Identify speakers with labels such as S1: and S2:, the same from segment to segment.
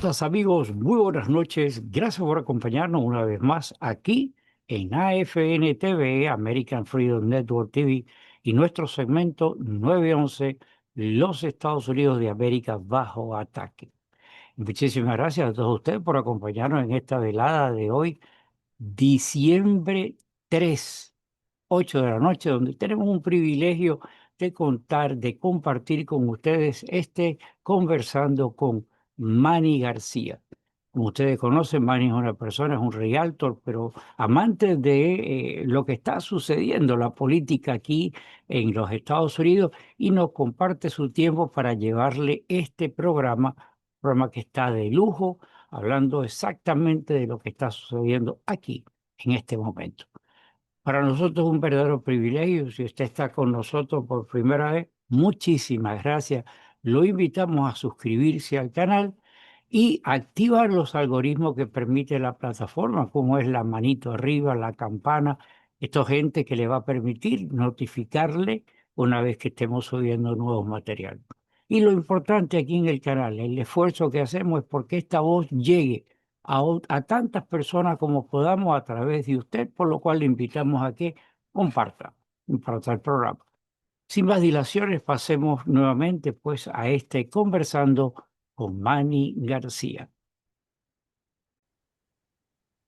S1: Patriotas, amigos, muy buenas noches. Gracias por acompañarnos una vez más aquí en AFN TV, American Freedom Network TV, y nuestro segmento 911, Los Estados Unidos de América bajo ataque. Muchísimas gracias a todos ustedes por acompañarnos en esta velada de hoy, diciembre 3, 8 de la noche, donde tenemos un privilegio de contar, de compartir con ustedes conversando con Manny García. Como ustedes conocen, Manny es una persona, es un realtor, pero amante de lo que está sucediendo, la política aquí en los Estados Unidos, y nos comparte su tiempo para llevarle este programa que está de lujo, hablando exactamente de lo que está sucediendo aquí en este momento. Para nosotros es un verdadero privilegio. Si usted está con nosotros por primera vez, muchísimas gracias. Lo invitamos a suscribirse al canal y activar los algoritmos que permite la plataforma, como es la manito arriba, la campana. Esto es gente que le va a permitir notificarle una vez que estemos subiendo nuevos materiales. Y lo importante aquí en el canal, el esfuerzo que hacemos es porque esta voz llegue a tantas personas como podamos a través de usted, por lo cual le invitamos a que comparta el programa. Sin más dilaciones, pasemos nuevamente pues a conversando con Manny García.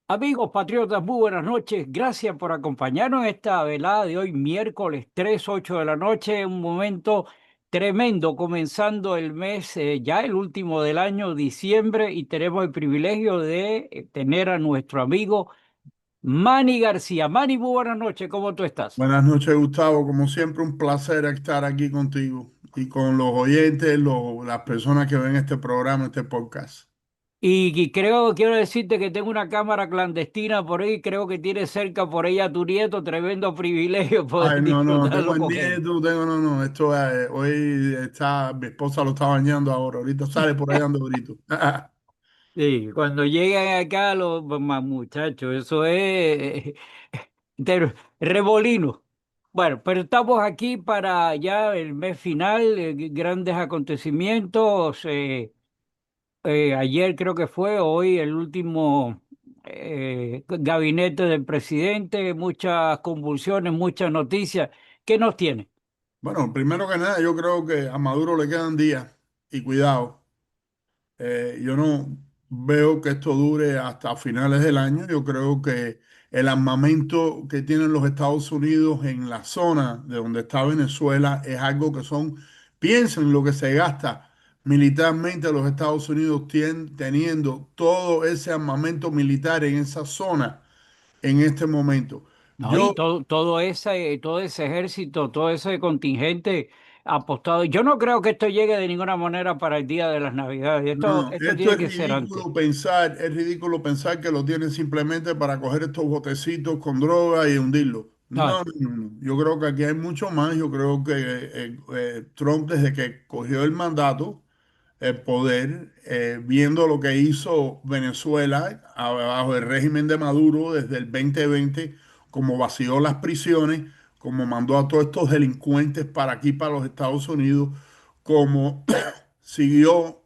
S1: Amigos patriotas, muy buenas noches. Gracias por acompañarnos en esta velada de hoy, miércoles 3, 8 de la noche. Un momento tremendo, comenzando el mes, ya el último del año, diciembre, y tenemos el privilegio de tener a nuestro amigo Manny García. Manny, muy buenas noches, ¿cómo tú estás?
S2: Buenas noches, Gustavo. Como siempre, un placer estar aquí contigo y con los oyentes, las personas que ven este programa, este podcast.
S1: Y quiero decirte que tengo una cámara clandestina por ahí, creo que tienes cerca por ella a tu nieto, tremendo privilegio poder
S2: Ay, no, no, tengo
S1: disfrutarlo
S2: el
S1: con él.
S2: nieto, no, no, hoy está, mi esposa lo está bañando ahora, ahorita sale por ahí dando grito.
S1: Sí, cuando llegan acá los muchachos, eso es revolino. Bueno, pero estamos aquí para ya el mes final, grandes acontecimientos. Ayer creo que fue, hoy el último gabinete del presidente, muchas convulsiones, muchas noticias. ¿Qué nos tiene?
S2: Bueno, primero que nada, yo creo que a Maduro le quedan días y cuidado. Yo no veo que esto dure hasta finales del año. Yo creo que el armamento que tienen los Estados Unidos en la zona de donde está Venezuela es algo que piensen lo que se gasta militarmente los Estados Unidos teniendo todo ese armamento militar en esa zona en este momento.
S1: ¿No? Y
S2: Yo
S1: todo ese ejército, todo ese contingente apostado. Yo no creo que esto llegue de ninguna manera para el día de las Navidades.
S2: No,
S1: Esto
S2: esto
S1: tiene que ser antes.
S2: es ridículo pensar que lo tienen simplemente para coger estos botecitos con droga y hundirlos.
S1: No,
S2: No, no, no, no. Yo creo que aquí hay mucho más. Yo creo que Trump, desde que cogió el mandato, el poder, viendo lo que hizo Venezuela bajo el régimen de Maduro desde el 2020, como vació las prisiones, como mandó a todos estos delincuentes para aquí, para los Estados Unidos, como siguió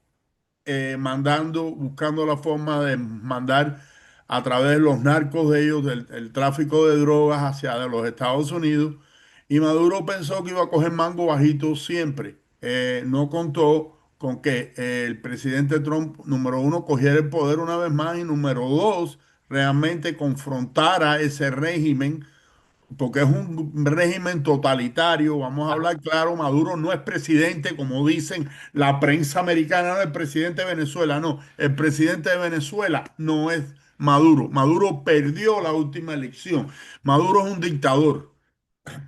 S2: buscando la forma de mandar a través de los narcos de ellos, del el tráfico de drogas hacia de los Estados Unidos. Y Maduro pensó que iba a coger mango bajito siempre. No contó con que el presidente Trump, número uno, cogiera el poder una vez más y número dos, realmente confrontara ese régimen porque es un régimen totalitario, vamos a
S1: claro.
S2: hablar claro, Maduro no es presidente, como dicen la prensa americana, no es el presidente de Venezuela, no, el presidente de Venezuela no es Maduro. Maduro perdió la última elección. Maduro es un dictador.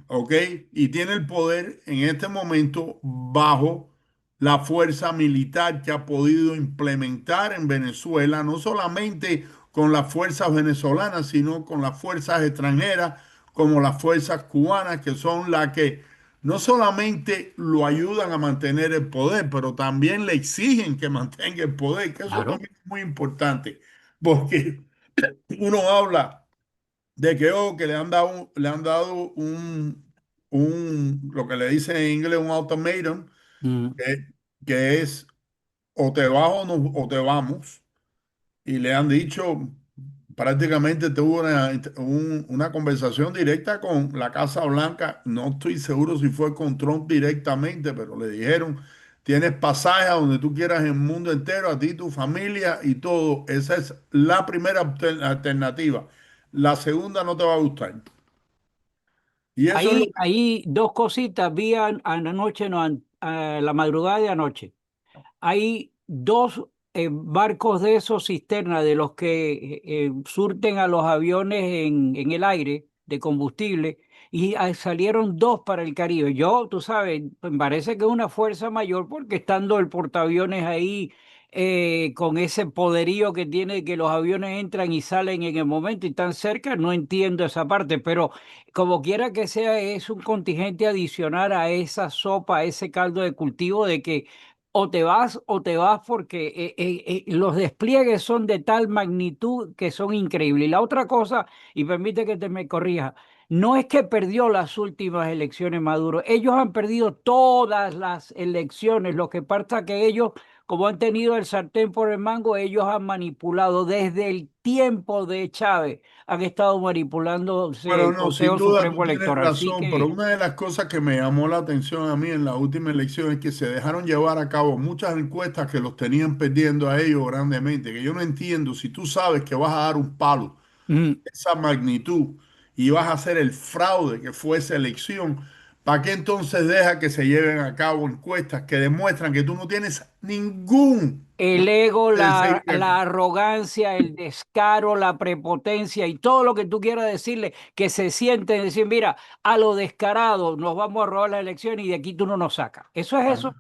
S2: ¿Ok? Y tiene el poder en este momento bajo la fuerza militar que ha podido implementar en Venezuela, no solamente con las fuerzas venezolanas, sino con las fuerzas extranjeras, como las fuerzas cubanas, que son las que no solamente lo ayudan a mantener el poder, pero también le exigen que mantenga el poder, que eso
S1: Claro.
S2: también es muy importante, porque uno habla de que, que le han dado lo que le dicen en inglés un ultimatum,
S1: Mm,
S2: que, que es o te vas o te vamos. Y le han dicho, prácticamente tuvo una conversación directa con la Casa Blanca. No estoy seguro si fue con Trump directamente, pero le dijeron, tienes pasaje a donde tú quieras en el mundo entero, a ti, tu familia y todo. Esa es la primera alternativa. La segunda no te va a gustar. Y eso es lo que...
S1: Ahí dos cositas vi anoche, no, a la madrugada de anoche. Hay dos barcos de esos cisternas de los que surten a los aviones en el aire de combustible y salieron dos para el Caribe. Yo, tú sabes, me parece que es una fuerza mayor porque estando el portaaviones ahí con ese poderío que tiene que los aviones entran y salen en el momento y tan cerca, no entiendo esa parte, pero como quiera que sea, es un contingente adicional a esa sopa, a ese caldo de cultivo de que o te vas porque los despliegues son de tal magnitud que son increíbles. Y la otra cosa, y permite que te me corrija, no es que perdió las últimas elecciones Maduro, ellos han perdido todas las elecciones, lo que pasa que ellos, como han tenido el sartén por el mango, ellos han manipulado desde el tiempo de Chávez, han estado manipulándose
S2: Bueno,
S1: el
S2: no, sin
S1: Consejo
S2: duda tú
S1: Supremo
S2: tienes
S1: Electoral. Así
S2: razón, pero
S1: que...
S2: una de las cosas que me llamó la atención a mí en la última elección es que se dejaron llevar a cabo muchas encuestas que los tenían perdiendo a ellos grandemente, que yo no entiendo, si tú sabes que vas a dar un palo
S1: mm,
S2: de esa magnitud y vas a hacer el fraude que fue esa elección, ¿para qué entonces deja que se lleven a cabo encuestas que demuestran que tú no tienes ningún
S1: el ego,
S2: de decir que...
S1: la arrogancia, el descaro, la prepotencia y todo lo que tú quieras decirle, que se sienten decir, mira, a lo descarado nos vamos a robar la elección y de aquí tú no nos sacas. Eso es eso,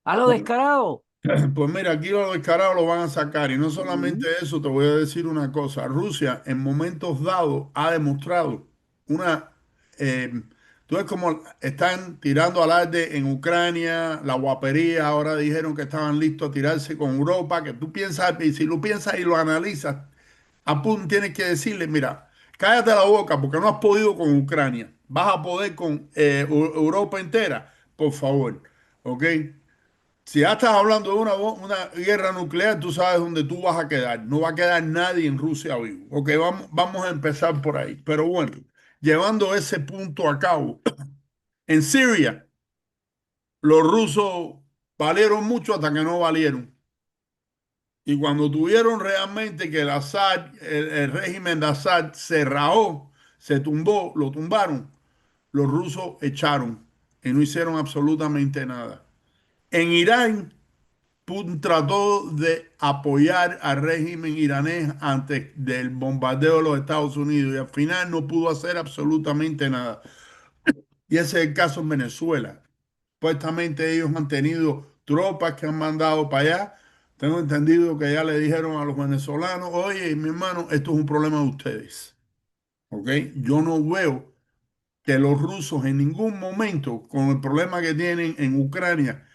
S1: a lo
S2: Bueno,
S1: descarado.
S2: pues mira, aquí los descarados lo van a sacar y no solamente
S1: Ujú.
S2: eso, te voy a decir una cosa. Rusia en momentos dados ha demostrado una... eh, tú ves como están tirando alarde en Ucrania, la guapería, ahora dijeron que estaban listos a tirarse con Europa, que tú piensas, y si lo piensas y lo analizas, tienes que decirle, mira, cállate la boca porque no has podido con Ucrania, vas a poder con Europa entera, por favor, ¿ok? Si ya estás hablando de una guerra nuclear, tú sabes dónde tú vas a quedar. No va a quedar nadie en Rusia vivo. Ok, vamos a empezar por ahí. Pero bueno, llevando ese punto a cabo, en Siria, los rusos valieron mucho hasta que no valieron. Y cuando tuvieron realmente que el Assad, el régimen de Assad se rajó, se tumbó, lo tumbaron, los rusos echaron y no hicieron absolutamente nada. En Irán trató de apoyar al régimen iranés antes del bombardeo de los Estados Unidos y al final no pudo hacer absolutamente nada. Y ese es el caso en Venezuela. Supuestamente ellos han tenido tropas que han mandado para allá. Tengo entendido que ya le dijeron a los venezolanos, oye, mi hermano, esto es un problema de ustedes. ¿Ok? Yo no veo que los rusos en ningún momento, con el problema que tienen en Ucrania,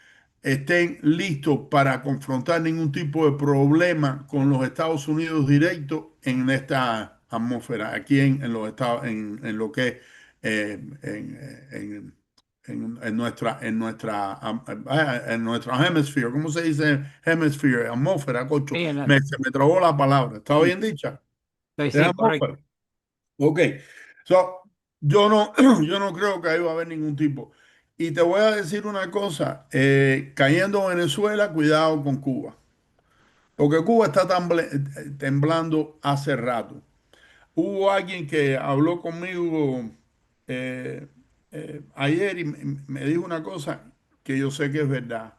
S2: estén listos para confrontar ningún tipo de problema con los Estados Unidos directo en esta atmósfera, aquí en los Estados, en lo que es en nuestra hemisphere, ¿cómo se dice hemisphere? Atmósfera, cocho,
S1: Sí,
S2: se me trabó la palabra, ¿está bien dicha? Es
S1: sí, correcto.
S2: atmósfera. Ok, so, yo no, yo no creo que ahí va a haber ningún tipo. Y te voy a decir una cosa, cayendo Venezuela, cuidado con Cuba, porque Cuba está temblando hace rato. Hubo alguien que habló conmigo eh, ayer y me dijo una cosa que yo sé que es verdad.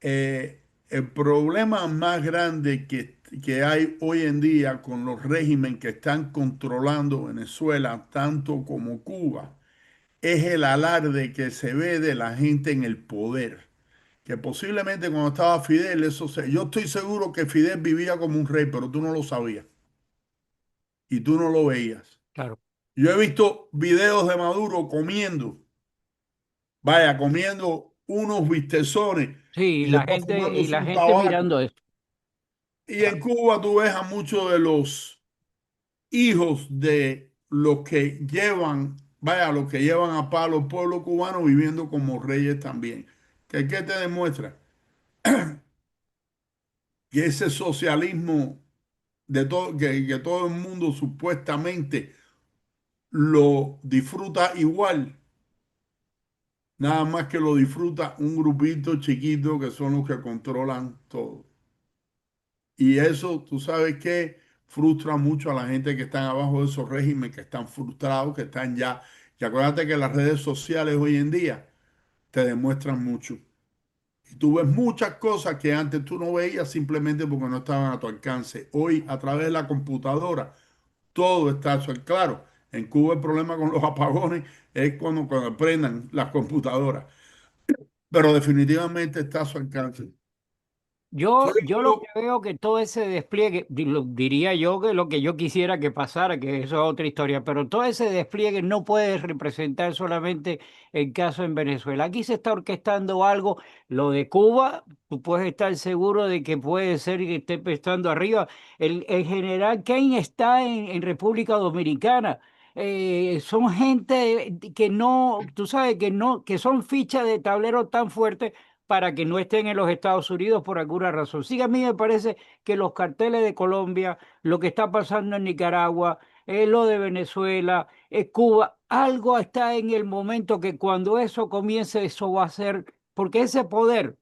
S2: El problema más grande que hay hoy en día con los regímenes que están controlando Venezuela, tanto como Cuba, es el alarde que se ve de la gente en el poder. Que posiblemente cuando estaba Fidel, yo estoy seguro que Fidel vivía como un rey, pero tú no lo sabías y tú no lo veías.
S1: Claro.
S2: Yo he visto videos de Maduro comiendo, vaya, comiendo unos bistezones
S1: Sí,
S2: y después
S1: y
S2: fumándose
S1: la
S2: un
S1: gente
S2: tabaco.
S1: mirando esto.
S2: Y en
S1: Claro.
S2: Cuba tú ves a muchos de los hijos de los que llevan, vaya, los que llevan a palo el pueblo cubano viviendo como reyes también. ¿Qué te demuestra? que ese socialismo que todo el mundo supuestamente lo disfruta igual, nada más que lo disfruta un grupito chiquito que son los que controlan todo. Y eso, tú sabes que frustra mucho a la gente que están abajo de esos regímenes, que están frustrados, que están ya. Y acuérdate que las redes sociales hoy en día te demuestran mucho. Y tú ves muchas cosas que antes tú no veías simplemente porque no estaban a tu alcance. Hoy, a través de la computadora, todo está a su alcance. Claro, en Cuba el problema con los apagones es cuando prendan las computadoras, pero definitivamente está a su alcance. So,
S1: Yo lo que veo que todo ese despliegue, diría yo que lo que yo quisiera que pasara, que eso es otra historia, pero todo ese despliegue no puede representar solamente el caso en Venezuela. Aquí se está orquestando algo, lo de Cuba, tú puedes estar seguro de que puede ser que esté prestando arriba. El general Kane está en República Dominicana. Son gente que no, tú sabes que no, que son fichas de tablero tan fuertes para que no estén en los Estados Unidos por alguna razón. Sí, a mí me parece que los carteles de Colombia, lo que está pasando en Nicaragua, lo de Venezuela, Cuba, algo está en el momento que cuando eso comience, eso va a ser, porque ese poder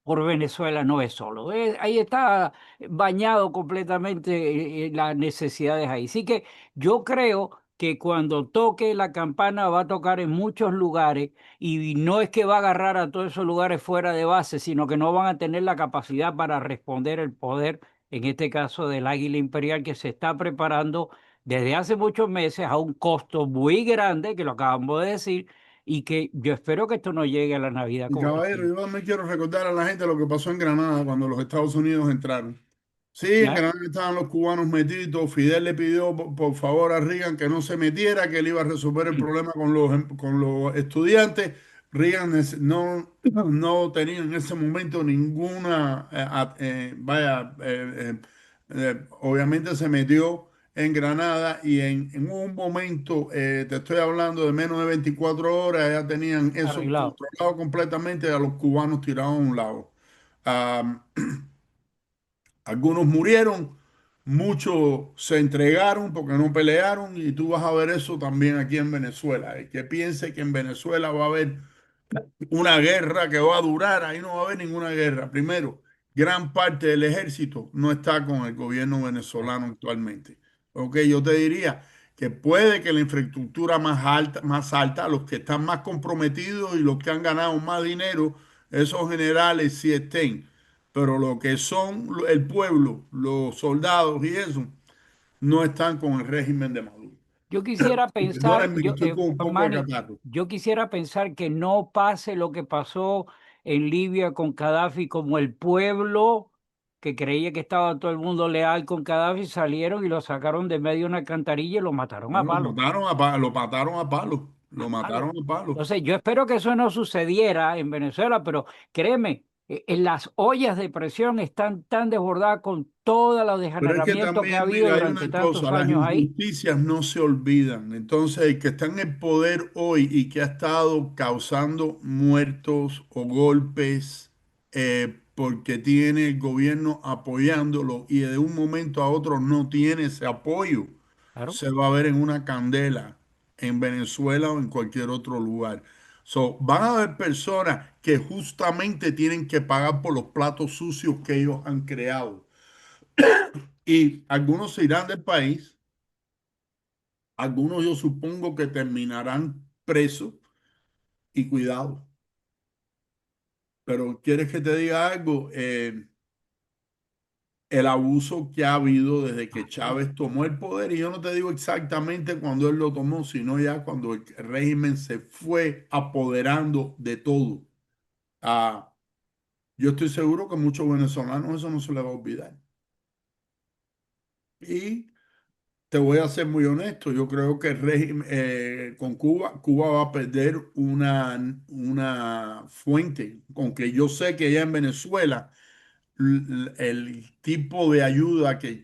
S1: por Venezuela no es solo. Ahí está bañado completamente las necesidades ahí. Así que yo creo que cuando toque la campana va a tocar en muchos lugares y no es que va a agarrar a todos esos lugares fuera de base, sino que no van a tener la capacidad para responder el poder, en este caso del Águila Imperial, que se está preparando desde hace muchos meses a un costo muy grande, que lo acabamos de decir, y que yo espero que esto no llegue a la Navidad
S2: y
S1: como
S2: caballero,
S1: recién.
S2: yo me quiero recordar a la gente lo que pasó en Granada cuando los Estados Unidos entraron. Sí, en
S1: ¿Ya?
S2: Granada estaban los cubanos metidos. Fidel le pidió por favor a Reagan que no se metiera, que él iba a resolver el problema con los estudiantes. Reagan no tenía en ese momento ninguna, obviamente se metió en Granada y en un momento, te estoy hablando de menos de 24 horas, ya tenían eso
S1: Arreglado.
S2: controlado completamente a los cubanos tirados a un lado. Ah, algunos murieron, muchos se entregaron porque no pelearon y tú vas a ver eso también aquí en Venezuela. El que piense que en Venezuela va a haber una guerra que va a durar, ahí no va a haber ninguna guerra. Primero, gran parte del ejército no está con el gobierno venezolano actualmente. Ok, yo te diría que puede que la infraestructura más alta, los que están más comprometidos y los que han ganado más dinero, esos generales sí estén. Pero lo que son el pueblo, los soldados y eso, no están con el régimen de Maduro.
S1: Yo quisiera
S2: Y
S1: pensar,
S2: perdónenme que estoy con un poco de
S1: Manny,
S2: catarro.
S1: yo quisiera pensar que no pase lo que pasó en Libia con Gaddafi, como el pueblo que creía que estaba todo el mundo leal con Gaddafi, salieron y lo sacaron de medio de una alcantarilla y lo mataron a
S2: No,
S1: palo.
S2: lo mataron a palo,
S1: A
S2: lo
S1: palo.
S2: mataron a palo.
S1: Entonces, yo espero que eso no sucediera en Venezuela, pero créeme, en las ollas de presión están tan desbordadas con todo el
S2: Pero es que
S1: degeneramiento que ha
S2: también,
S1: habido
S2: mira, hay
S1: durante
S2: una cosa,
S1: tantos
S2: las
S1: años ahí.
S2: injusticias no se olvidan. Entonces, el que está en el poder hoy y que ha estado causando muertos o golpes porque tiene el gobierno apoyándolo y de un momento a otro no tiene ese apoyo,
S1: Claro.
S2: se va a ver en una candela en Venezuela o en cualquier otro lugar. So, van a haber personas que justamente tienen que pagar por los platos sucios que ellos han creado. Y algunos se irán del país, algunos yo supongo que terminarán presos y cuidado. Pero ¿quieres que te diga algo? El abuso que ha habido desde que
S1: Claro.
S2: Chávez tomó el poder, y yo no te digo exactamente cuando él lo tomó, sino ya cuando el régimen se fue apoderando de todo. Ah, yo estoy seguro que a muchos venezolanos eso no se les va a olvidar. Y te voy a ser muy honesto, yo creo que el régimen, con Cuba, Cuba va a perder una fuente, aunque yo sé que ya en Venezuela el tipo de ayuda que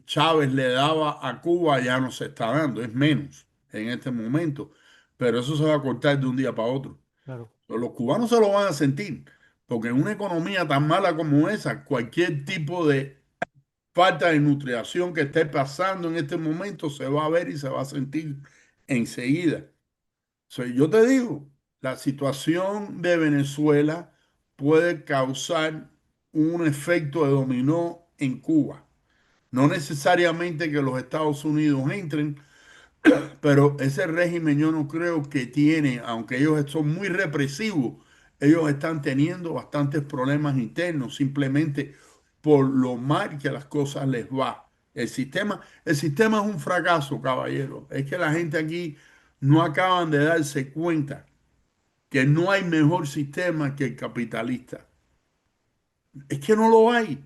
S2: Chávez le daba a Cuba ya no se está dando, es menos en este momento, pero eso se va a cortar de un día para otro.
S1: Claro.
S2: Los cubanos se lo van a sentir, Porque en una economía tan mala como esa, cualquier tipo de falta de nutrición que esté pasando en este momento se va a ver y se va a sentir enseguida. Yo te digo, la situación de Venezuela puede causar un efecto de dominó en Cuba. No necesariamente que los Estados Unidos entren, pero ese régimen yo no creo que tiene, aunque ellos son muy represivos, ellos están teniendo bastantes problemas internos, simplemente por lo mal que las cosas les va. El sistema es un fracaso, caballero. Es que la gente aquí no acaban de darse cuenta que no hay mejor sistema que el capitalista. Es que no lo hay.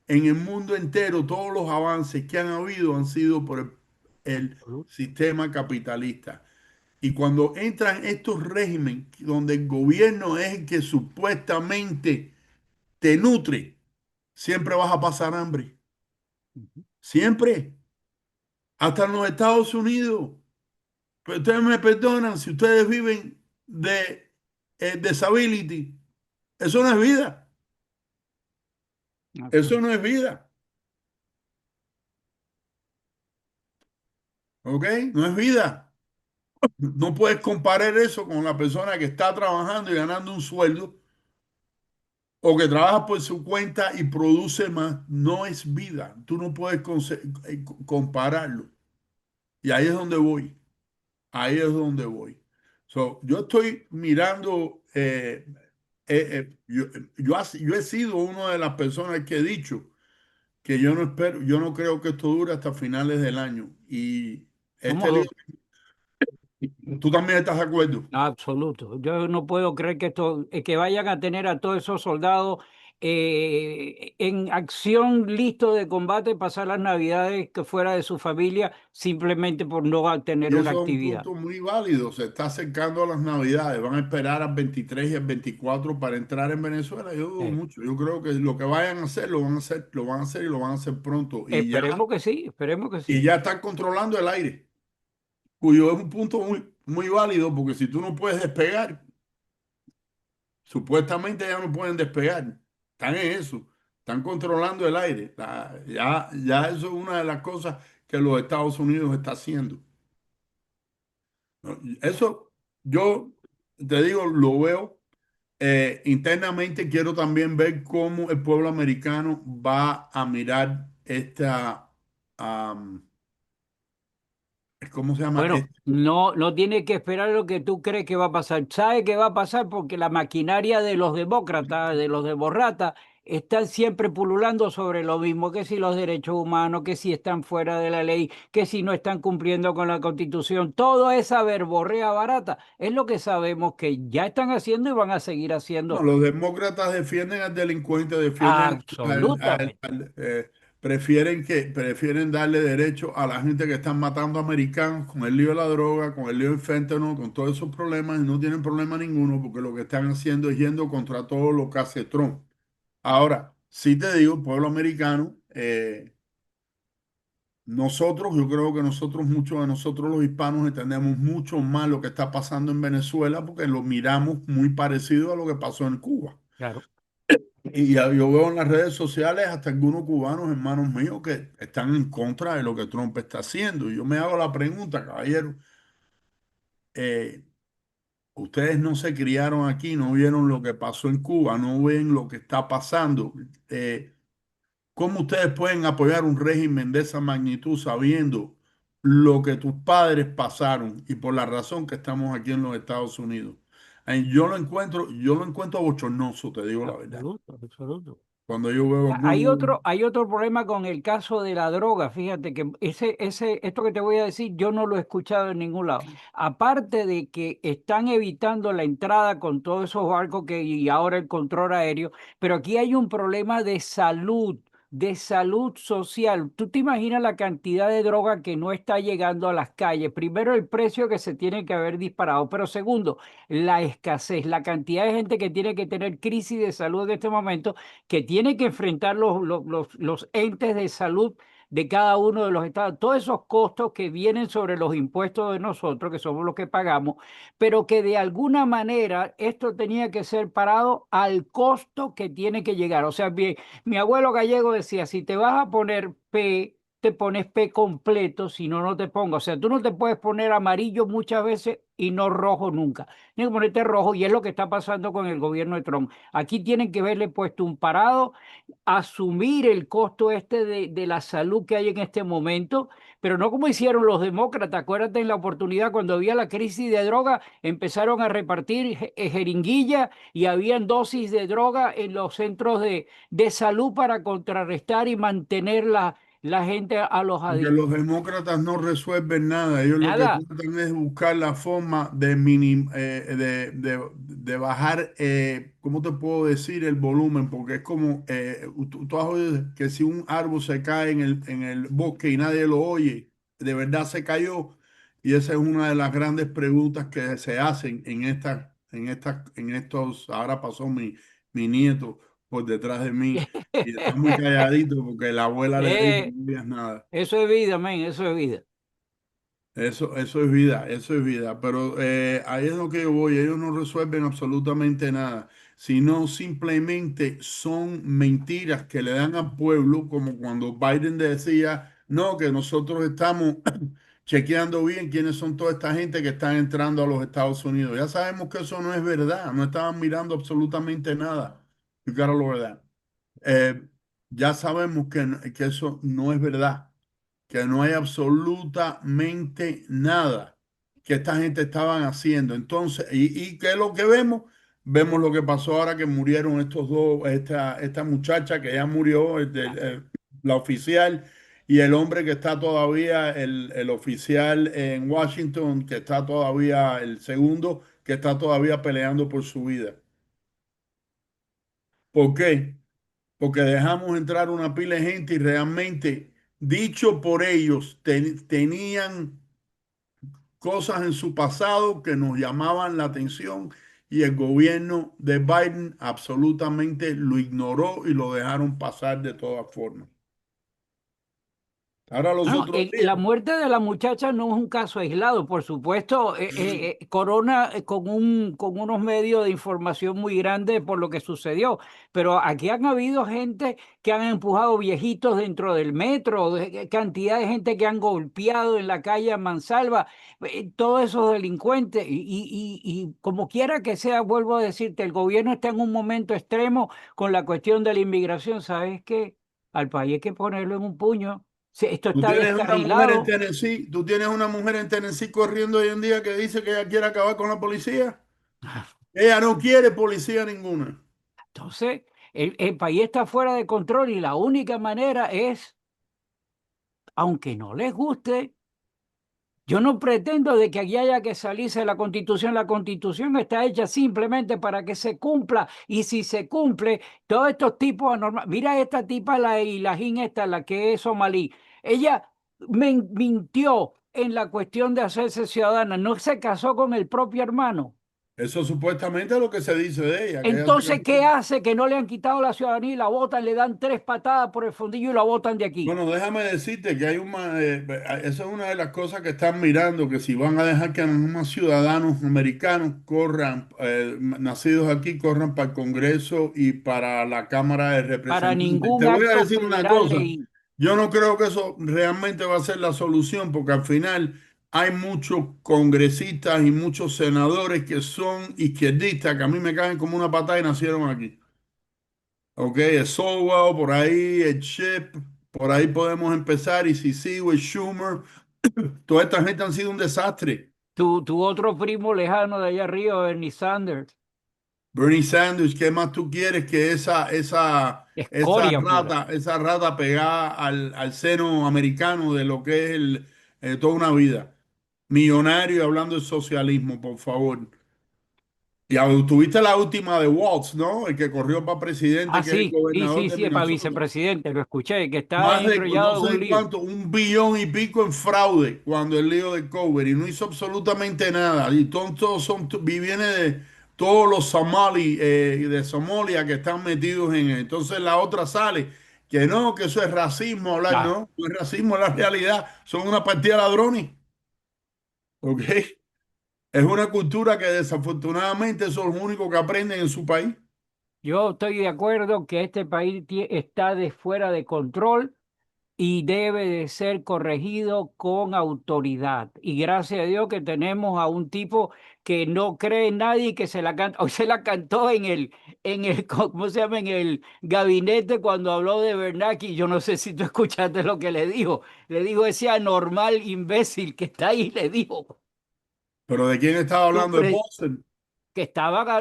S2: En el mundo entero, todos los avances que han habido han sido por el sistema capitalista. Y cuando entran estos regímenes donde el gobierno es el que supuestamente te nutre, siempre vas a pasar hambre.
S1: Ujú.
S2: Siempre. Hasta en los Estados Unidos. Pero ustedes me perdonan si ustedes viven de disability. Eso no es vida. Eso no es vida. ¿Ok? No es vida. No puedes comparar eso con la persona que está trabajando y ganando un sueldo o que trabaja por su cuenta y produce más. No es vida. Tú no puedes compararlo. Y ahí es donde voy. Ahí es donde voy. Yo estoy mirando, yo he sido una de las personas que he dicho que yo no espero, yo no creo que esto dure hasta finales del año. Y
S1: Somos
S2: este lío,
S1: dos.
S2: tú también estás de acuerdo.
S1: Absoluto. Yo no puedo creer que esto, que vayan a tener a todos esos soldados en acción, listos de combate, pasar las Navidades que fuera de su familia, simplemente por no tener
S2: Y
S1: una
S2: eso es un
S1: actividad.
S2: punto muy válido. Se está acercando a las Navidades. Van a esperar al 23 y al 24 para entrar en Venezuela. Yo dudo
S1: Eh,
S2: mucho. Yo creo que lo que vayan a hacer, lo van a hacer, lo van a hacer y lo van a hacer pronto.
S1: Esperemos que sí, esperemos que
S2: Y
S1: sí.
S2: ya están controlando el aire, cuyo es un punto muy, muy válido porque si tú no puedes despegar, supuestamente ya no pueden despegar. Están en eso. Están controlando el aire. Ya eso es una de las cosas que los Estados Unidos está haciendo. ¿No? Eso yo te digo, lo veo. Internamente quiero también ver cómo el pueblo americano va a mirar am, ¿cómo se llama?
S1: Bueno, no, no tiene que esperar lo que tú crees que va a pasar. Sabe que va a pasar porque la maquinaria de los demócratas, de los demócratas, están siempre pululando sobre lo mismo, que si los derechos humanos, que si están fuera de la ley, que si no están cumpliendo con la Constitución. Toda esa verborrea barata es lo que sabemos que ya están haciendo y van a seguir
S2: No,
S1: haciendo.
S2: los demócratas defienden al delincuente,
S1: Absolutamente.
S2: prefieren darle derecho a la gente que están matando americanos con el lío de la droga, con el lío del fentanyl, con todos esos problemas y no tienen problema ninguno porque lo que están haciendo es yendo contra todo lo que hace Trump. Ahora, sí te digo, pueblo americano, nosotros, yo creo que nosotros, muchos de nosotros los hispanos entendemos mucho más lo que está pasando en Venezuela porque lo miramos muy parecido a lo que pasó en Cuba.
S1: Claro.
S2: Y yo veo en las redes sociales hasta algunos cubanos, hermanos míos, que están en contra de lo que Trump está haciendo. Y yo me hago la pregunta, caballero, eh, ustedes no se criaron aquí, no vieron lo que pasó en Cuba, no ven lo que está pasando. ¿Cómo ustedes pueden apoyar un régimen de esa magnitud sabiendo lo que tus padres pasaron y por la razón que estamos aquí en los Estados Unidos? Yo lo encuentro bochornoso, te digo la verdad.
S1: Absoluto, absoluto.
S2: Cuando yo veo algunos.
S1: Hay otro problema con el caso de la droga. Fíjate que esto que te voy a decir, yo no lo he escuchado en ningún lado. Aparte de que están evitando la entrada con todos esos barcos y ahora el control aéreo, pero aquí hay un problema de salud social. ¿Tú te imaginas la cantidad de droga que no está llegando a las calles? Primero, el precio que se tiene que haber disparado, pero segundo, la escasez, la cantidad de gente que tiene que tener crisis de salud en este momento que tiene que enfrentar los entes de salud de cada uno de los estados, todos esos costos que vienen sobre los impuestos de nosotros, que somos los que pagamos, pero que de alguna manera esto tenía que ser parado al costo que tiene que llegar. O sea, mi abuelo gallego decía, si te vas a poner P, te pones P completo, si no, no te pongo. O sea, tú no te puedes poner amarillo muchas veces y no rojo nunca. Tienes que ponerte rojo y es lo que está pasando con el gobierno de Trump. Aquí tienen que verle puesto un parado, asumir el costo este de la salud que hay en este momento, pero no como hicieron los demócratas. Acuérdate en la oportunidad cuando había la crisis de droga, empezaron a repartir jeringuillas y habían dosis de droga en los centros de salud para contrarrestar y mantener la gente
S2: Porque
S1: alojadita.
S2: los demócratas no resuelven nada. Ellos lo que
S1: Nada.
S2: tratan es buscar la forma de bajar, ¿cómo te puedo decir? El volumen, porque es como, tú has oído que si un árbol se cae en el bosque y nadie lo oye, de verdad se cayó. Y esa es una de las grandes preguntas que se hacen en estos, ahora pasó mi nieto por detrás de mí y está muy calladito porque la abuela le dijo,
S1: Eh,
S2: no digas nada.
S1: eso es vida, men, eso es vida.
S2: Eso es vida, eso es vida. Pero ahí es lo que yo voy. Ellos no resuelven absolutamente nada, sino simplemente son mentiras que le dan al pueblo, como cuando Biden decía, no, que nosotros estamos chequeando bien quiénes son toda esta gente que están entrando a los Estados Unidos. Ya sabemos que eso no es verdad, no estaban mirando absolutamente nada. You gotta lower that. Eh, ya sabemos que eso no es verdad, que no hay absolutamente nada que esta gente estaban haciendo. Entonces, ¿y qué es lo que vemos? Vemos lo que pasó ahora que murieron estos dos, esta muchacha que ya murió, la oficial, y el hombre que está todavía, el oficial en Washington, que está todavía, el segundo, que está todavía peleando por su vida. ¿Por qué? Porque dejamos entrar una pila de gente y realmente, dicho por ellos, tenían cosas en su pasado que nos llamaban la atención y el gobierno de Biden absolutamente lo ignoró y lo dejaron pasar de todas formas. Ahora los
S1: No,
S2: otros días,
S1: la muerte de la muchacha no es un caso aislado, por supuesto. Corona con unos medios de información muy grandes por lo que sucedió, pero aquí han habido gente que han empujado viejitos dentro del metro, cantidad de gente que han golpeado en la calle a mansalva, todos esos delincuentes. Y como quiera que sea, vuelvo a decirte, el gobierno está en un momento extremo con la cuestión de la inmigración. ¿Sabes qué? Al país hay que ponerlo en un puño. Sí, esto
S2: tú
S1: está
S2: tienes una mujer en
S1: descarrilado.
S2: Tennessee, tú tienes una mujer en Tennessee corriendo hoy en día que dice que ella quiere acabar con la policía. Ella no quiere policía ninguna.
S1: Entonces, el país está fuera de control y la única manera es, aunque no les guste, yo no pretendo de que aquí haya que salirse de la Constitución. La Constitución está hecha simplemente para que se cumpla. Y si se cumple, todos estos tipos anormales. Mira esta tipa, la Ilajín esta, la que es somalí. Ella mintió en la cuestión de hacerse ciudadana. No se casó con el propio hermano.
S2: Eso supuestamente es lo que se dice de ella, que ella se
S1: Entonces,
S2: casó.
S1: ¿qué hace? Que no le han quitado la ciudadanía y la botan, le dan tres patadas por el fondillo y la botan de aquí.
S2: Bueno, déjame decirte que eso es una de las cosas que están mirando, que si van a dejar que más ciudadanos americanos corran, nacidos aquí, corran para el Congreso y para la Cámara de
S1: Para
S2: Representantes. Te
S1: ningún
S2: voy a
S1: acto
S2: decir una
S1: federal
S2: cosa,
S1: leí.
S2: yo no creo que eso realmente va a ser la solución, porque al final hay muchos congresistas y muchos senadores que son izquierdistas, que a mí me caen como una patada y nacieron aquí. Ok, el Solwell, por ahí, el Chip, por ahí podemos empezar. Y si sigo el Schumer, toda esta gente han sido un desastre.
S1: Tu otro primo lejano de allá arriba, Bernie Sanders,
S2: Bernie Sanders, ¿qué más tú quieres que
S1: escoria pura.
S2: esa rata pegada al seno americano de lo que es toda una vida? Millonario y hablando de socialismo, por favor. Tuviste la última de Waltz, ¿no? El que corrió para
S1: Ah,
S2: presidente, que es el
S1: sí, sí,
S2: gobernador
S1: sí,
S2: de
S1: sí, para
S2: Minnesota.
S1: vicepresidente, lo escuché, que está
S2: Más de no
S1: enrollado en un
S2: sé
S1: lío.
S2: cuánto, 1 billón y pico en fraude cuando el lío de Cover y no hizo absolutamente nada. Y todos viene de todos los somalí de Somalia que están metidos en él. Entonces la otra sale que eso es racismo, hablar,
S1: Ah,
S2: no, no es racismo, es la realidad, son una partida de ladrones, ¿ok? Es una cultura que desafortunadamente son los únicos que aprenden en su país.
S1: yo estoy de acuerdo que este país está de fuera de control y debe de ser corregido con autoridad. Y gracias a Dios que tenemos a un tipo que no cree en nadie y que se la canta, hoy se la cantó ¿cómo se llama? En el gabinete cuando habló de Bernanke. Yo no sé si tú escuchaste lo que le dijo ese anormal imbécil que está ahí, le dijo.
S2: Pero ¿de quién estaba
S1: "Tú
S2: hablando? De
S1: pre-
S2: Boston.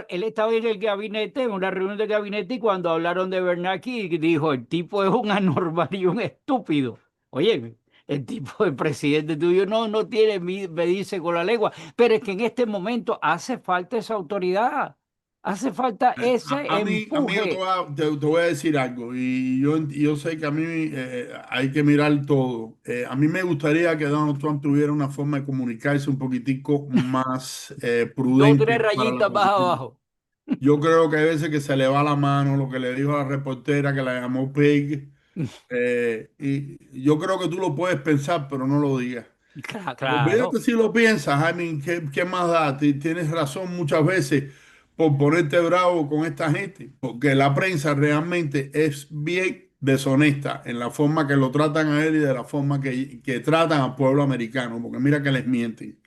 S1: él estaba en el gabinete, en una reunión de gabinete, y cuando hablaron de Bernanke, dijo, el tipo es un anormal y un estúpido. Oye, el tipo de presidente tuyo no tiene medirse con la lengua, pero es que en este momento hace falta esa autoridad, hace falta ese
S2: A mí yo
S1: empuje.
S2: te voy a decir algo y yo sé que a mí hay que mirar todo. A mí me gustaría que Donald Trump tuviera una forma de comunicarse un poquitico más
S1: Dos o tres
S2: prudente para la
S1: rayitas más
S2: población.
S1: abajo.
S2: Yo creo que hay veces que se le va la mano, lo que le dijo a la reportera que la llamó Pig, y yo creo que tú lo puedes pensar, pero no lo digas. Olvídate
S1: Claro,
S2: si lo piensas, Jaime, ¿qué más da? Tienes razón muchas veces por ponerte bravo con esta gente, porque la prensa realmente es bien deshonesta en la forma que lo tratan a él y de la forma que tratan al pueblo americano, porque mira que les mienten.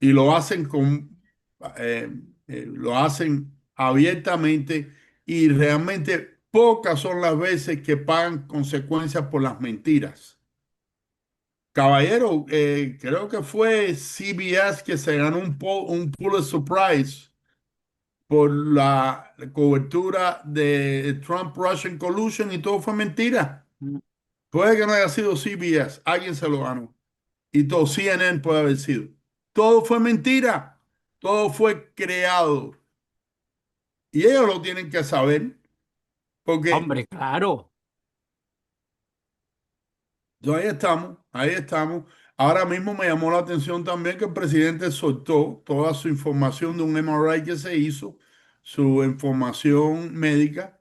S2: Y lo hacen abiertamente y realmente pocas son las veces que pagan consecuencias por las mentiras. Caballero, creo que fue CBS que se ganó un Pulitzer Prize por la cobertura de Trump-Russian collusion y todo fue mentira. Puede que no haya sido CBS, alguien se lo ganó. Y todo CNN puede haber sido. Todo fue mentira, todo fue creado. Y ellos lo tienen que saber, porque
S1: hombre, claro.
S2: ahí estamos, ahí estamos. Ahora mismo me llamó la atención también que el presidente soltó toda su información de un MRI que se hizo, su información médica,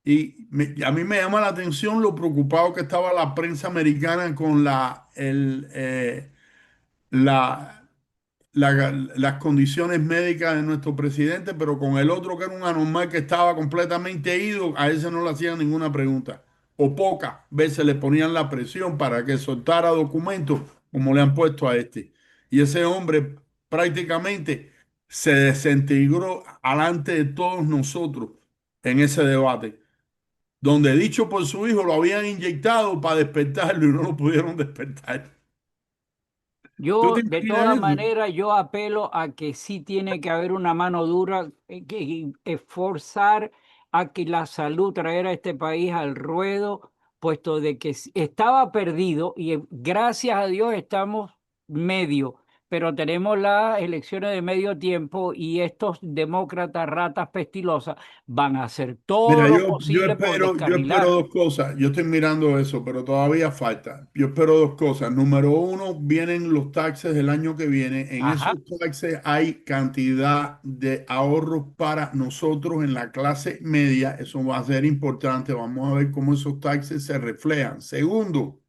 S2: y a mí me llama la atención lo preocupado que estaba la prensa americana con la, las condiciones médicas de nuestro presidente, pero con el otro que era un anormal que estaba completamente ido, a ese no le hacían ninguna pregunta. O pocas veces le ponían la presión para que soltara documentos como le han puesto a este. Y ese hombre prácticamente se desintegró alante de todos nosotros en ese debate, donde dicho por su hijo lo habían inyectado para despertarlo y no lo pudieron despertar. ¿Tú te
S1: Yo, de
S2: imaginas
S1: todas
S2: eso?
S1: maneras, yo apelo a que sí tiene que haber una mano dura, que esforzar a que la salud traer a este país al ruedo, puesto de que estaba perdido y gracias a Dios estamos medio, pero tenemos las elecciones de medio tiempo y estos demócratas ratas pestilosas van a hacer todo
S2: Mira,
S1: lo
S2: yo
S1: posible por
S2: espero
S1: descarrilar.
S2: dos cosas. Yo estoy mirando eso, pero todavía falta. Yo espero dos cosas. Número uno, vienen los taxes del año que viene. En esos
S1: Ajá.
S2: taxes hay cantidad de ahorros para nosotros en la clase media. Eso va a ser importante. Vamos a ver cómo esos taxes se reflejan. Segundo,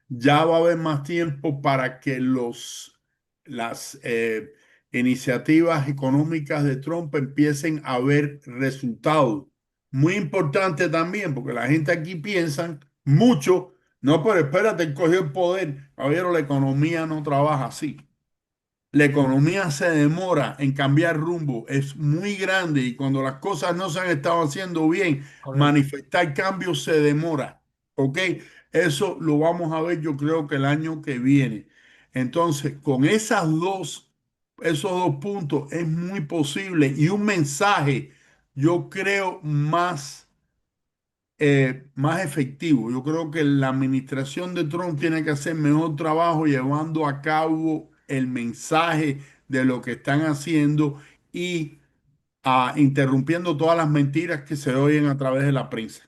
S2: ya va a haber más tiempo para que las iniciativas económicas de Trump empiecen a ver resultados. Muy importante también, porque la gente aquí piensa mucho, no, pero espérate, él cogió el poder. Caballero, la economía no trabaja así. La economía se demora en cambiar rumbo, es muy grande y cuando las cosas no se han estado haciendo bien,
S1: Correcto.
S2: manifestar cambios se demora. ¿Ok? Eso lo vamos a ver yo creo que el año que viene. Entonces, con esos dos puntos es muy posible y un mensaje, yo creo, más efectivo. Yo creo que la administración de Trump tiene que hacer mejor trabajo llevando a cabo el mensaje de lo que están haciendo y interrumpiendo todas las mentiras que se oyen a través de la prensa.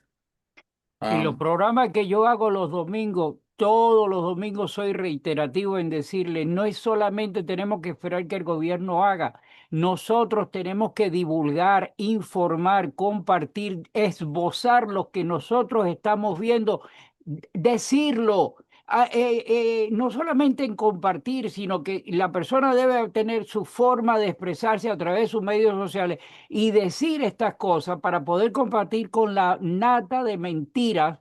S1: Y
S2: Ah,
S1: los programas que yo hago los domingos, todos los domingos soy reiterativo en decirle, no es solamente tenemos que esperar que el gobierno haga, nosotros tenemos que divulgar, informar, compartir, esbozar lo que nosotros estamos viendo, decirlo. No solamente en compartir, sino que la persona debe tener su forma de expresarse a través de sus medios sociales y decir estas cosas para poder compartir con la nata de mentiras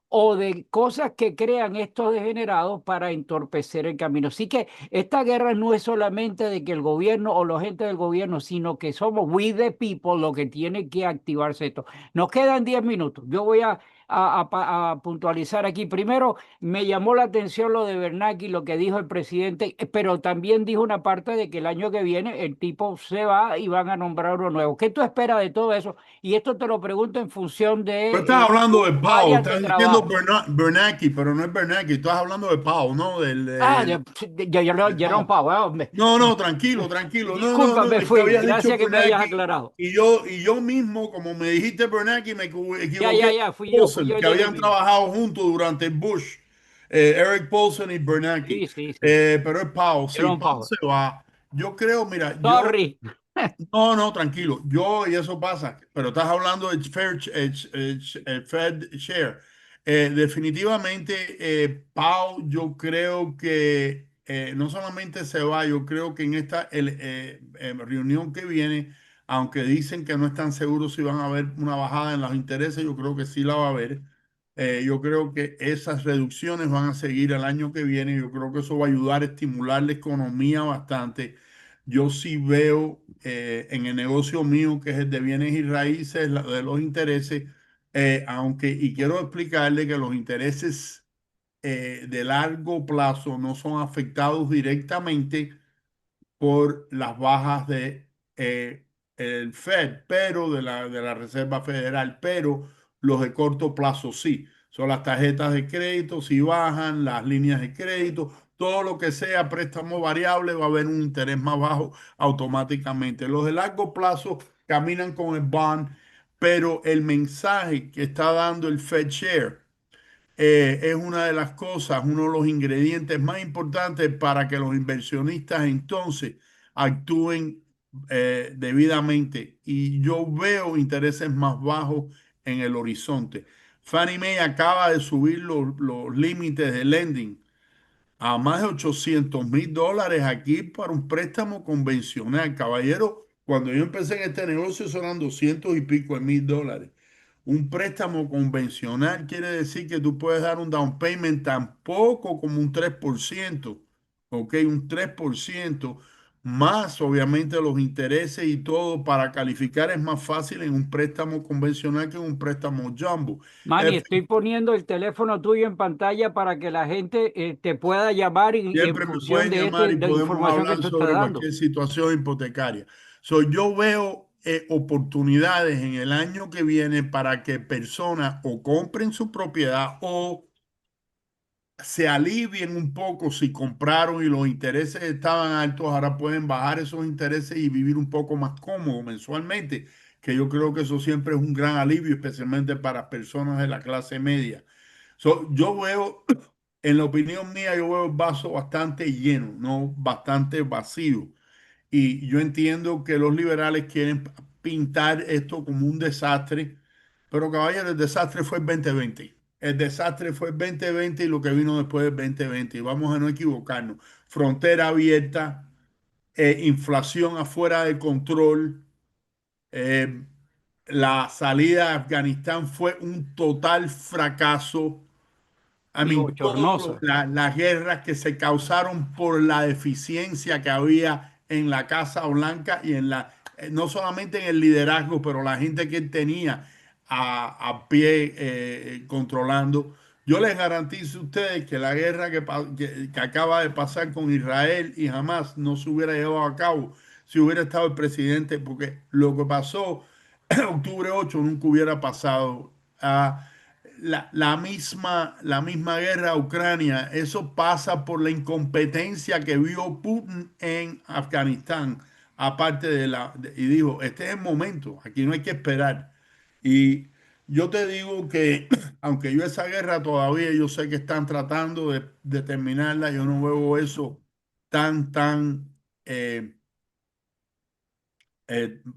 S1: o de cosas que crean estos degenerados para entorpecer el camino. Así que esta guerra no es solamente de que el gobierno o la gente del gobierno, sino que somos we the people lo que tiene que activarse esto. Nos quedan 10 minutos. Yo voy a puntualizar aquí. Primero, me llamó la atención lo de Bernanke y lo que dijo el presidente, pero también dijo una parte de que el año que viene el tipo se va y van a nombrar uno nuevo. ¿Qué tú esperas de todo eso? Y esto te lo pregunto en función
S2: Tú estás
S1: de
S2: hablando de
S1: tus
S2: Powell,
S1: áreas de
S2: estás diciendo
S1: trabajo.
S2: Bernanke, pero no es Bernanke, estás hablando de Powell, ¿no?
S1: Ah,
S2: De
S1: Jerome
S2: Powell.
S1: Powell, hombre.
S2: No, no, tranquilo, tranquilo. No, no,
S1: Disculpa,
S2: no,
S1: me
S2: es que
S1: fui.
S2: habías dicho
S1: Gracias que me hayas
S2: Bernanke
S1: aclarado.
S2: y yo mismo, como me dijiste Bernanke, me
S1: Ya,
S2: equivoqué.
S1: ya, fui
S2: Paulson,
S1: yo
S2: que
S1: el de
S2: habían
S1: Gemini.
S2: trabajado juntos durante Bush, Eric Paulson y Bernanke.
S1: Sí, sí, sí.
S2: Pero es Powell, sí,
S1: Jerome
S2: Powell
S1: Powell.
S2: se va. Yo creo, mira,
S1: Sorry.
S2: no, no, tranquilo. Y eso pasa, pero estás hablando de Fed Share. Definitivamente, Pau, yo creo que no solamente se va, yo creo que en esta reunión que viene, aunque dicen que no están seguros si van a haber una bajada en los intereses, yo creo que sí la va a haber. Yo creo que esas reducciones van a seguir el año que viene. Yo creo que eso va a ayudar a estimular la economía bastante. Yo sí veo en el negocio mío, que es el de bienes y raíces, de los intereses, y quiero explicarle que los intereses de largo plazo no son afectados directamente por las bajas de el Fed, pero de la Reserva Federal, pero los de corto plazo sí. Son las tarjetas de crédito, si bajan, las líneas de crédito, todo lo que sea préstamo variable va a haber un interés más bajo automáticamente. Los de largo plazo caminan con el bond, pero el mensaje que está dando el Fed Share es una de las cosas, uno de los ingredientes más importantes para que los inversionistas entonces actúen debidamente. Y yo veo intereses más bajos en el horizonte. Fannie Mae acaba de subir los límites de lending a más de $800,000 aquí para un préstamo convencional. Caballero, cuando yo empecé en este negocio, eso eran 200 y pico de mil dólares. Un préstamo convencional quiere decir que tú puedes dar un down payment tan poco como un 3%, ¿ok? Un 3% más obviamente los intereses y todo para calificar es más fácil en un préstamo convencional que en un préstamo jumbo.
S1: Manny, estoy poniendo el teléfono tuyo en pantalla para que la gente te pueda llamar en
S2: Siempre me
S1: función
S2: pueden llamar y
S1: de
S2: podemos
S1: información que
S2: hablar
S1: tú estás
S2: sobre
S1: dando.
S2: cualquier situación hipotecaria. Yo veo oportunidades en el año que viene para que personas o compren su propiedad o se alivien un poco si compraron y los intereses estaban altos, ahora pueden bajar esos intereses y vivir un poco más cómodo mensualmente, que yo creo que eso siempre es un gran alivio, especialmente para personas de la clase media. Yo veo, en la opinión mía, yo veo el vaso bastante lleno, no bastante vacío. Y yo entiendo que los liberales quieren pintar esto como un desastre, pero caballero, el desastre fue el 2020. El desastre fue el 2020 y lo que vino después del 2020. Y vamos a no equivocarnos. Frontera abierta, inflación afuera de control, eh, la salida de Afganistán fue un total fracaso. I
S1: Y
S2: mean,
S1: bochornosa.
S2: las guerras que se causaron por la deficiencia que había en la Casa Blanca y no solamente en el liderazgo, pero la gente que él tenía a pie controlando. Yo les garantizo a ustedes que la guerra que acaba de pasar con Israel y Hamas no se hubiera llevado a cabo si hubiera estado el presidente, porque lo que pasó octubre 8 nunca hubiera pasado. La misma guerra a Ucrania, eso pasa por la incompetencia que vio Putin en Afganistán, aparte y dijo, este es el momento, aquí no hay que esperar. Y Yo te digo que, aunque yo esa guerra todavía, yo sé que están tratando de terminarla, yo no veo eso tan, eh,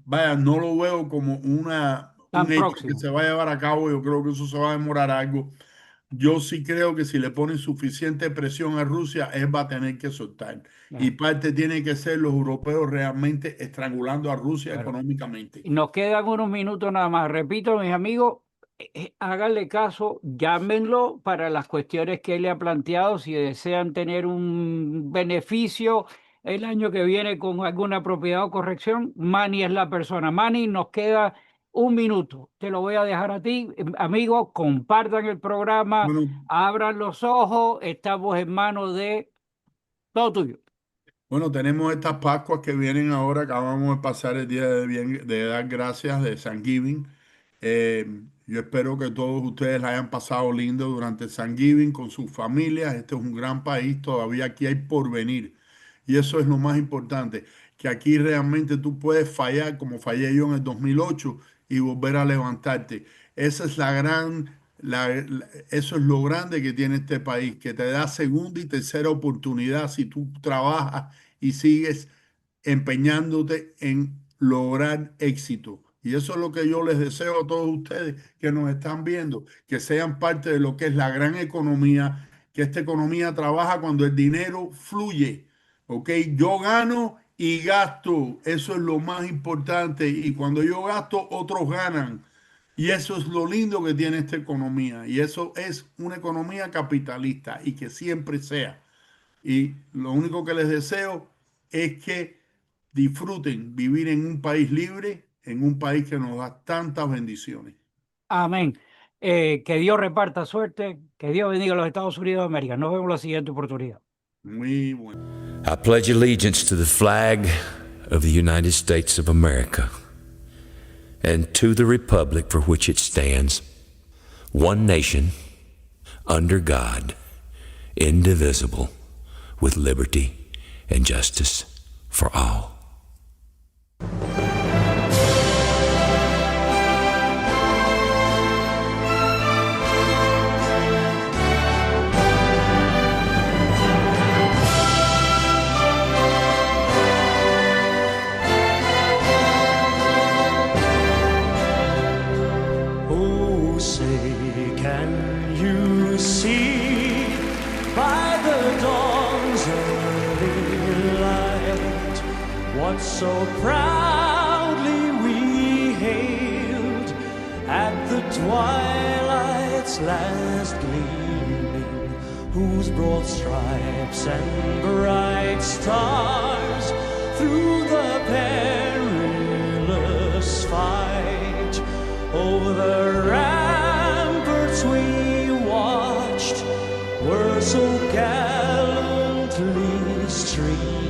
S2: vaya, no lo veo como un
S1: Tan
S2: hecho que
S1: próximo.
S2: se va a llevar a cabo, yo creo que eso se va a demorar algo. Yo sí creo que si le ponen suficiente presión a Rusia, él va a tener que soltar. Y
S1: Ya.
S2: parte tiene que ser los europeos realmente estrangulando a Rusia
S1: Bueno,
S2: económicamente.
S1: nos quedan unos minutos nada más. Repito, mis amigos, háganle caso, llámenlo para las cuestiones que él le ha planteado, si desean tener un beneficio el año que viene con alguna propiedad o corrección. Manny es la persona. Manny, nos queda un minuto. Te lo voy a dejar a ti. Amigos, compartan el programa,
S2: Bueno,
S1: abran los ojos, estamos en manos de todo tuyo.
S2: Bueno, tenemos estas Pascuas que vienen ahora, acabamos de pasar el día de dar gracias de Thanksgiving. Yo espero que todos ustedes la hayan pasado lindo durante el Thanksgiving con sus familias. Este es un gran país, todavía aquí hay porvenir. Y eso es lo más importante, que aquí realmente tú puedes fallar como fallé yo en el 2008 y volver a levantarte. Esa es eso es lo grande que tiene este país, que te da segunda y tercera oportunidad si tú trabajas y sigues empeñándote en lograr éxito. Y eso es lo que yo les deseo a todos ustedes que nos están viendo, que sean parte de lo que es la gran economía, que esta economía trabaja cuando el dinero fluye. ¿Ok? Yo gano y gasto, eso es lo más importante. Y cuando yo gasto, otros ganan. Y eso es lo lindo que tiene esta economía. Y eso es una economía capitalista y que siempre sea. Y lo único que les deseo es que disfruten vivir en un país libre, en un país que nos da tantas bendiciones.
S1: Amén. Que Dios reparta suerte, que Dios bendiga a los Estados Unidos de América. Nos vemos en la siguiente oportunidad.
S2: Muy bueno.
S3: I pledge allegiance to the flag of the United States of America and to the republic for which it stands, one nation, under God, indivisible, with liberty and justice for all.
S4: Oh, say, can you see by the dawn's early light what so proudly we hailed at the twilight's last gleaming, whose broad stripes and bright stars through the perilous fight over the ramparts we watched were so gallantly streamed.